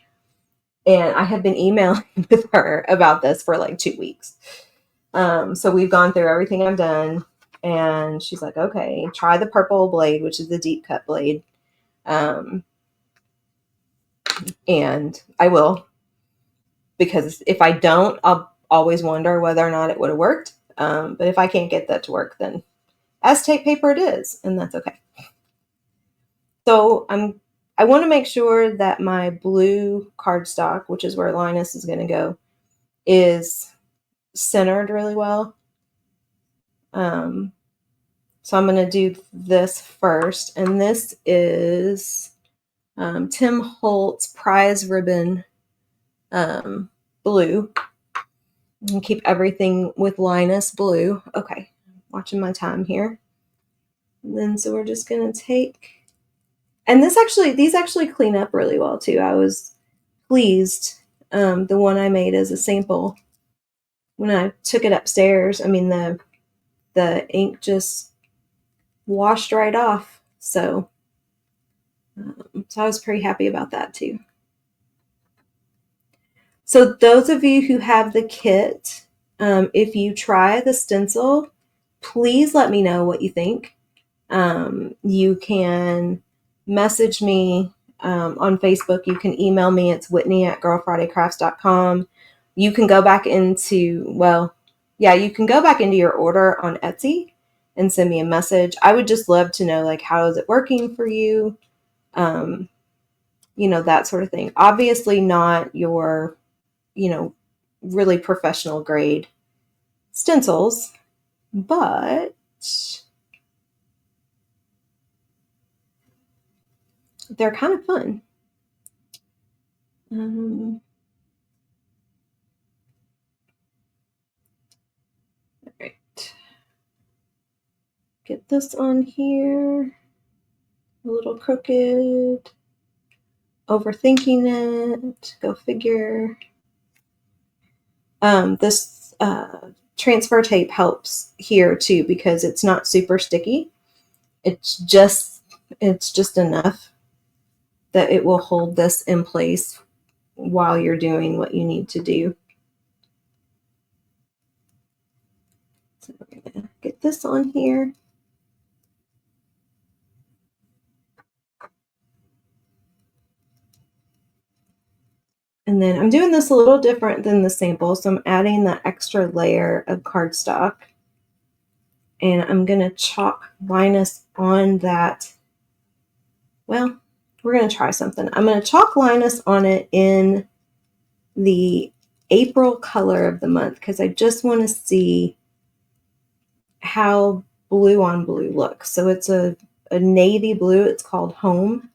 And I have been emailing with her about this for like 2 weeks. So we've gone through everything I've done. And she's like, okay, try the purple blade, which is the deep cut blade. And I will. Because if I don't, I'll always wonder whether or not it would have worked. But if I can't get that to work, then acetate paper it is. And that's okay. So I want to make sure that my blue cardstock, which is where Linus is going to go, is centered really well. So I'm going to do this first, and this is Tim Holtz Prize Ribbon blue. And keep everything with Linus blue. Okay, watching my time here. And then so we're just going to take, and these actually clean up really well too. I was pleased. The one I made as a sample, when I took it upstairs, I mean the ink just washed right off. So I was pretty happy about that too. So those of you who have the kit, if you try the stencil, please let me know what you think. You can message me on Facebook. You can email me. It's Whitney@girlfridaycrafts.com. You can go back into, you can go back into your order on Etsy and send me a message. I would just love to know, like, how is it working for you? That sort of thing. Obviously not your, really professional grade stencils, but they're kind of fun. All right. Get this on here. A little crooked. Overthinking it. Go figure. This transfer tape helps here too because it's not super sticky. It's just enough that it will hold this in place while you're doing what you need to do. So we're gonna get this on here. And then I'm doing this a little different than the sample, so I'm adding that extra layer of cardstock. And I'm going to chalk Linus on that. Well, we're going to try something. I'm going to chalk Linus on it in the April color of the month because I just want to see how blue on blue looks. So it's a navy blue. It's called Home.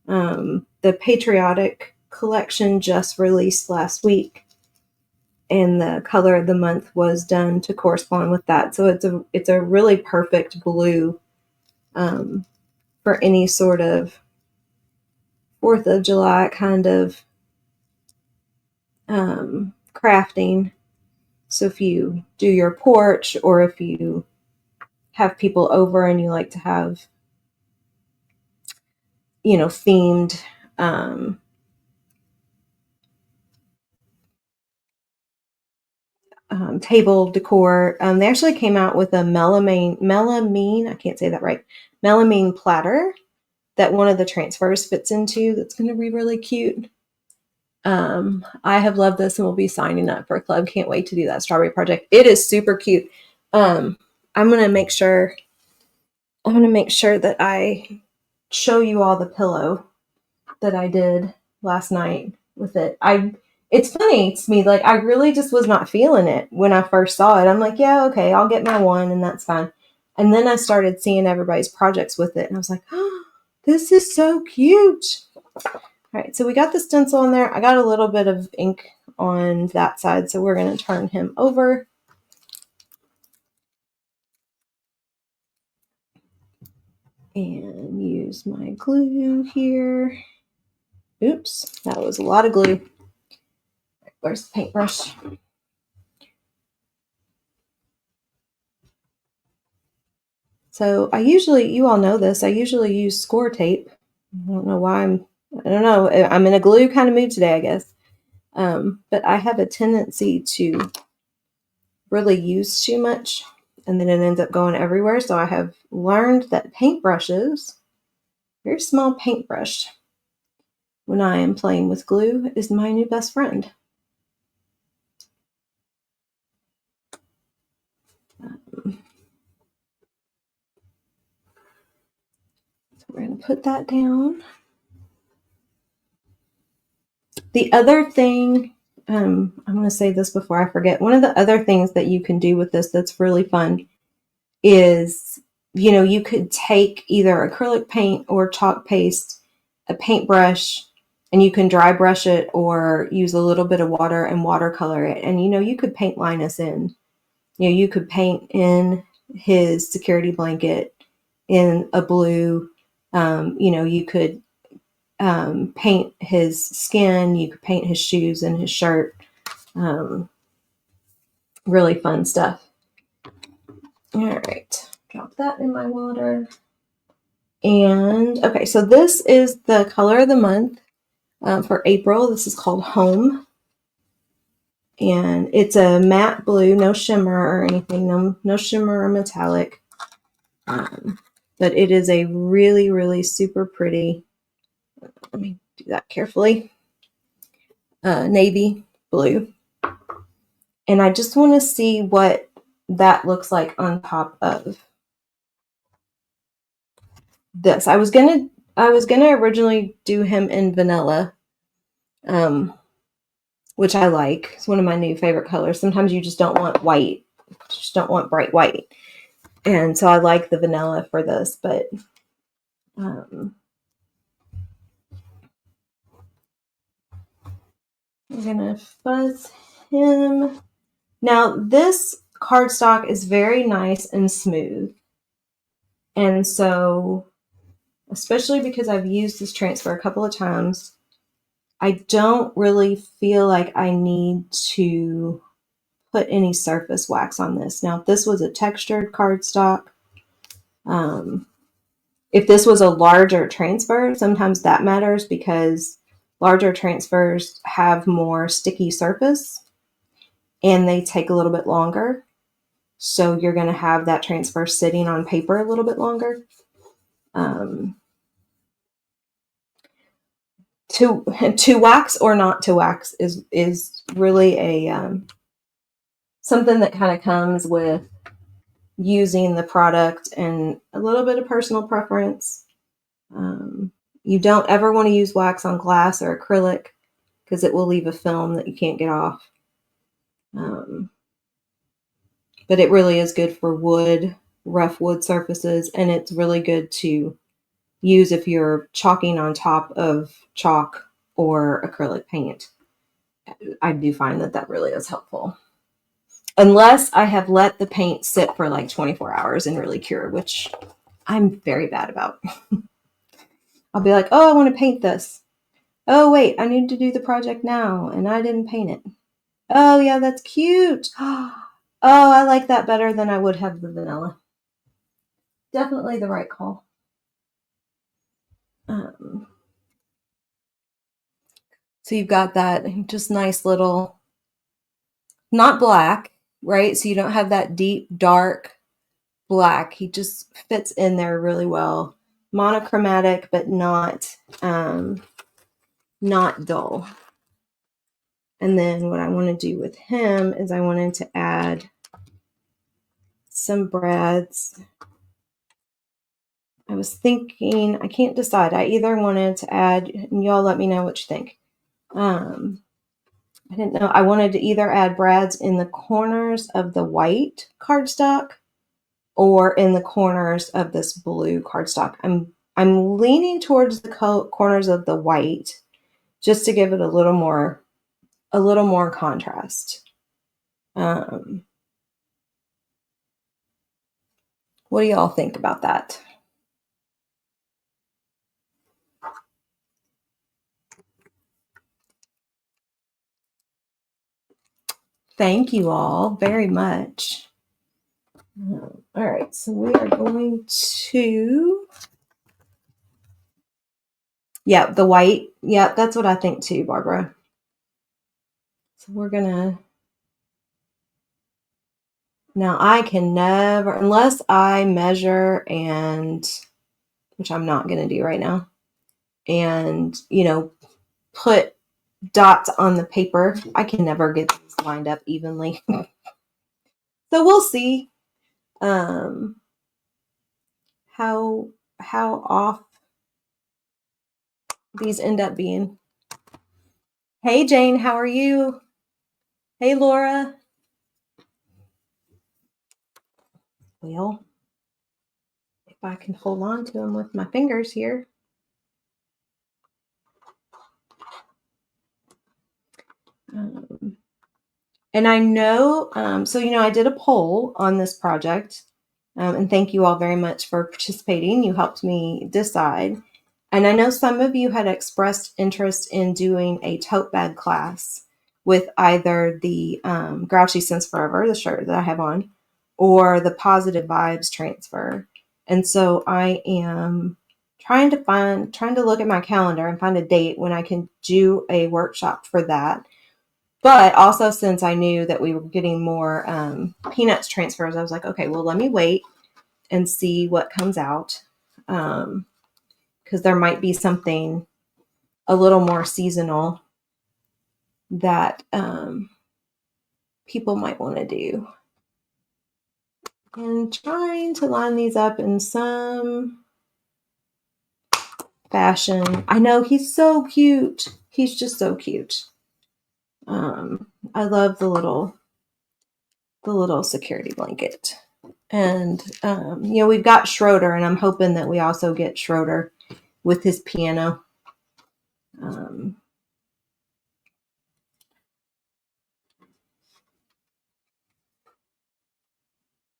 The Patriotic collection just released last week, and the color of the month was done to correspond with that. So it's a really perfect blue for any sort of 4th of July kind of crafting. So if you do your porch, or if you have people over and you like to have, themed table decor. They actually came out with a melamine, I can't say that right, melamine platter that one of the transfers fits into. That's going to be really cute. I have loved this and will be signing up for a club. Can't wait to do that strawberry project. It is super cute. I'm going to make sure that I show you all the pillow that I did last night with it. It's funny to me, like, I really just was not feeling it when I first saw it. I'm like, yeah, okay, I'll get my one and that's fine. And then I started seeing everybody's projects with it and I was like, oh, this is so cute. All right, so we got the stencil on there. I got a little bit of ink on that side, so we're going to turn him over. And use my glue here. Oops, that was a lot of glue. Where's the paintbrush? So you all know this, I usually use score tape. I don't know why I don't know. I'm in a glue kind of mood today, I guess. But I have a tendency to really use too much and then it ends up going everywhere. So I have learned that paintbrushes, very small paintbrush, when I am playing with glue, is my new best friend. So we're going to put that down. The other thing, I'm going to say this before I forget. One of the other things that you can do with this that's really fun is, you could take either acrylic paint or chalk paste, a paintbrush, and you can dry brush it or use a little bit of water and watercolor it. And, you could paint Linus in. You could paint in his security blanket in a blue. You could paint his skin. You could paint his shoes and his shirt. Really fun stuff. All right, drop that in my water. And okay, so this is the color of the month for April. This is called Home. And it's a matte blue, no shimmer or anything, no shimmer or metallic. But it is a really, really super pretty, let me do that carefully, navy blue. And I just want to see what that looks like on top of this. I was gonna originally do him in vanilla, which I like. It's one of my new favorite colors. Sometimes you just don't want white, just don't want bright white, and so I like the vanilla for this. But I'm gonna fuzz him. Now this cardstock is very nice and smooth, and so, especially because I've used this transfer a couple of times, I don't really feel like I need to put any surface wax on this. Now, if this was a textured cardstock, if this was a larger transfer, sometimes that matters because larger transfers have more sticky surface and they take a little bit longer. So you're going to have that transfer sitting on paper a little bit longer. To wax or not to wax is really a something that kind of comes with using the product and a little bit of personal preference. You don't ever want to use wax on glass or acrylic because it will leave a film that you can't get off. But it really is good for wood, rough wood surfaces, and it's really good to use if you're chalking on top of chalk or acrylic paint. I do find that really is helpful. Unless I have let the paint sit for like 24 hours and really cure, which I'm very bad about. I'll be like, oh, I want to paint this. Oh, wait, I need to do the project now, and I didn't paint it. Oh, yeah, that's cute. Oh, I like that better than I would have the vanilla. Definitely the right call. So you've got that just nice little, not black, right? So you don't have that deep, dark black. He just fits in there really well. Monochromatic, but not dull. And then what I want to do with him is I wanted to add some brads. I was thinking, I can't decide. I either wanted to add, and y'all let me know what you think. I didn't know. I wanted to either add brads in the corners of the white cardstock or in the corners of this blue cardstock. I'm leaning towards the corners of the white just to give it a little more contrast. What do y'all think about that? Thank you all very much. All right, so we are going to, yeah, the white. Yeah, that's what I think too, Barbara. So we're gonna, now I can never, unless I measure and, which I'm not gonna do right now, and, put dots on the paper, I can never get these lined up evenly. So we'll see how how off these end up being. Hey Jane, how are you? Hey Laura. Well, if I can hold on to them with my fingers here. And I know, so, I did a poll on this project, and thank you all very much for participating. You helped me decide. And I know some of you had expressed interest in doing a tote bag class with either the Grouchy Sense Forever, the shirt that I have on, or the Positive Vibes transfer. And so I am trying to look at my calendar and find a date when I can do a workshop for that. But also, since I knew that we were getting more Peanuts transfers, I was like, okay, well, let me wait and see what comes out. Because there might be something a little more seasonal that people might want to do. And trying to line these up in some fashion. I know he's so cute. He's just so cute. I love the little security blanket. And, we've got Schroeder, and I'm hoping that we also get Schroeder with his piano.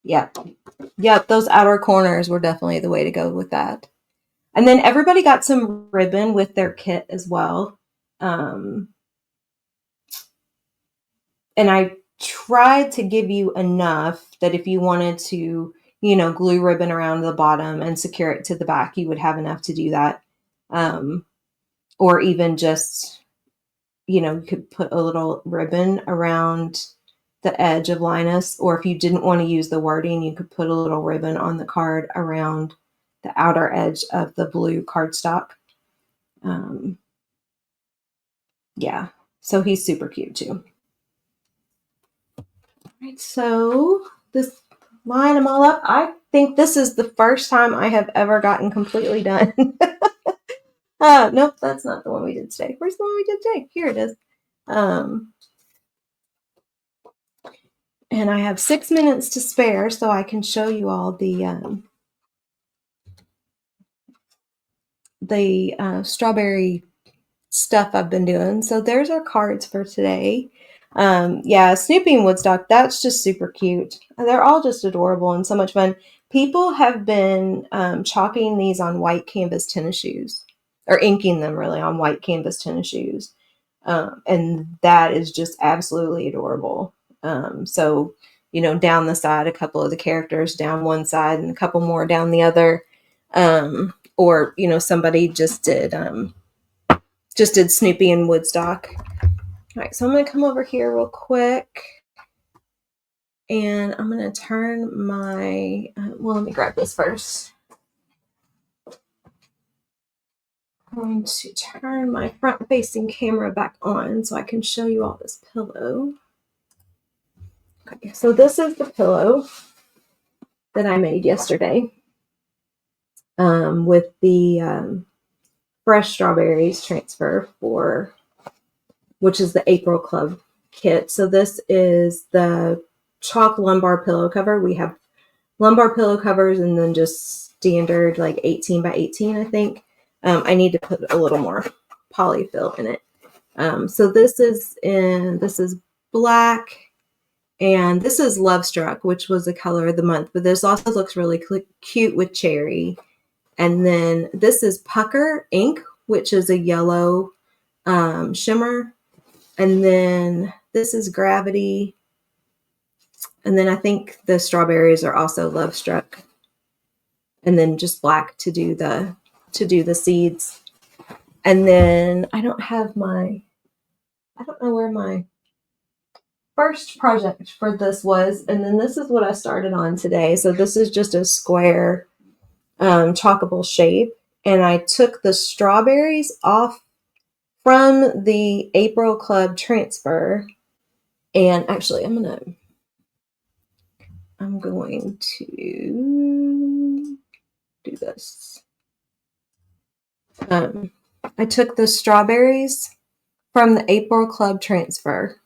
Yep, those outer corners were definitely the way to go with that. And then everybody got some ribbon with their kit as well. And I tried to give you enough that if you wanted to, glue ribbon around the bottom and secure it to the back, you would have enough to do that. Or even just, you could put a little ribbon around the edge of Linus, or if you didn't want to use the wording, you could put a little ribbon on the card around the outer edge of the blue cardstock. Yeah, so he's super cute too. All right, so this line them all up. I think this is the first time I have ever gotten completely done. Nope, that's not the one we did today. Where's the one we did today? Here it is. And I have 6 minutes to spare, so I can show you all the strawberry stuff I've been doing. So there's our cards for today. Snoopy and Woodstock, that's just super cute. They're all just adorable and so much fun. People have been chalking these on white canvas tennis shoes, or inking them really on white canvas tennis shoes. And that is just absolutely adorable. So, down the side, a couple of the characters down one side and a couple more down the other. Or, somebody just did Snoopy and Woodstock. All right, so I'm going to come over here real quick. And I'm going to turn my, let me grab this first. I'm going to turn my front-facing camera back on so I can show you all this pillow. Okay, so this is the pillow that I made yesterday with the fresh strawberries transfer which is the April Club kit. So this is the chalk lumbar pillow cover. We have lumbar pillow covers and then just standard like 18 by 18, I think. I need to put a little more polyfill in it. So this is black, and this is Love Struck, which was the color of the month, but this also looks really cute with cherry. And then this is Pucker Ink, which is a yellow shimmer. And then this is Gravity. And then I think the strawberries are also Love Struck. And then just black to do the seeds. And then I don't know where my first project for this was. And then this is what I started on today. So this is just a square chalkable shape. And I took the strawberries off from the April Club transfer. And actually, I'm going to do this. I took the strawberries from the April Club transfer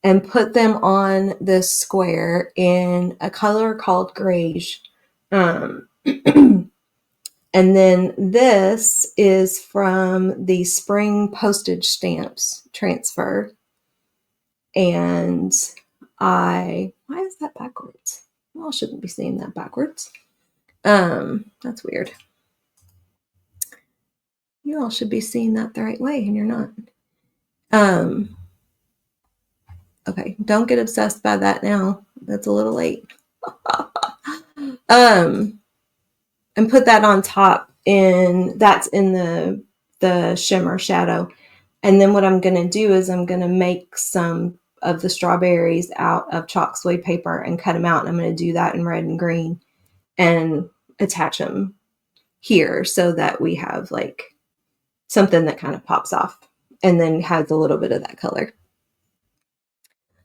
and put them on this square in a color called Greige. And then this is from the spring postage stamps transfer. And why is that backwards? Well, I shouldn't be seeing that backwards. That's weird. You all should be seeing that the right way, and you're not. Okay, don't get obsessed by that now. That's a little late. And put that on top, that's in the shimmer shadow. And then what I'm going to do is I'm going to make some of the strawberries out of chalk suede paper and cut them out. And I'm going to do that in red and green and attach them here so that we have like something that kind of pops off and then has a little bit of that color.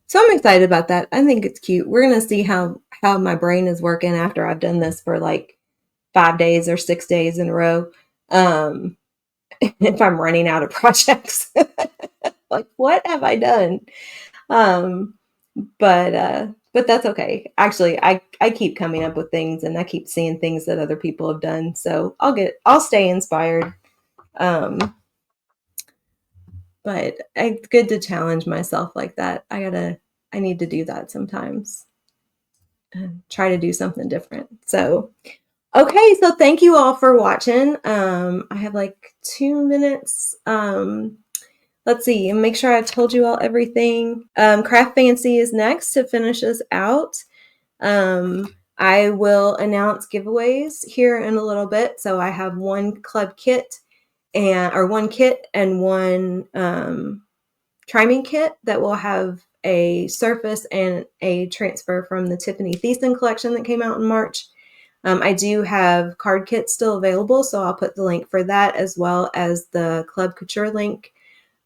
So I'm excited about that. I think it's cute. We're going to see how my brain is working after I've done this for like 5 days or 6 days in a row. If I'm running out of projects, like what have I done? But that's okay. Actually, I keep coming up with things and I keep seeing things that other people have done. So I'll stay inspired. But it's good to challenge myself like that. I need to do that sometimes and try to do something different. So, okay. So thank you all for watching. I have like 2 minutes. Let's see, and make sure I told you all everything. Craft Fancy is next to finish us out. I will announce giveaways here in a little bit. So I have one club kit one kit and one triming kit that will have a surface and a transfer from the Tiffany Thiessen collection that came out in March. I do have card kits still available, so I'll put the link for that as well as the Club Couture link.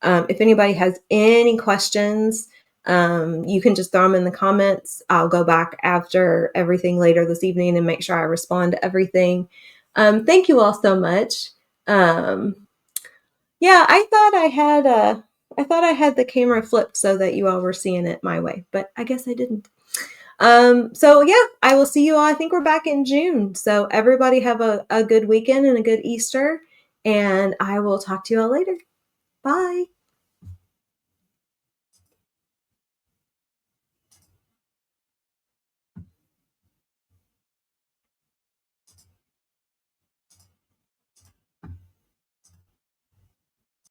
If anybody has any questions, you can just throw them in the comments. I'll go back after everything later this evening and make sure I respond to everything. Thank you all so much. Yeah, I thought I had the camera flipped so that you all were seeing it my way, but I guess I didn't. So yeah, I will see you all. I think we're back in June. So everybody have a good weekend and a good Easter, and I will talk to you all later. Bye.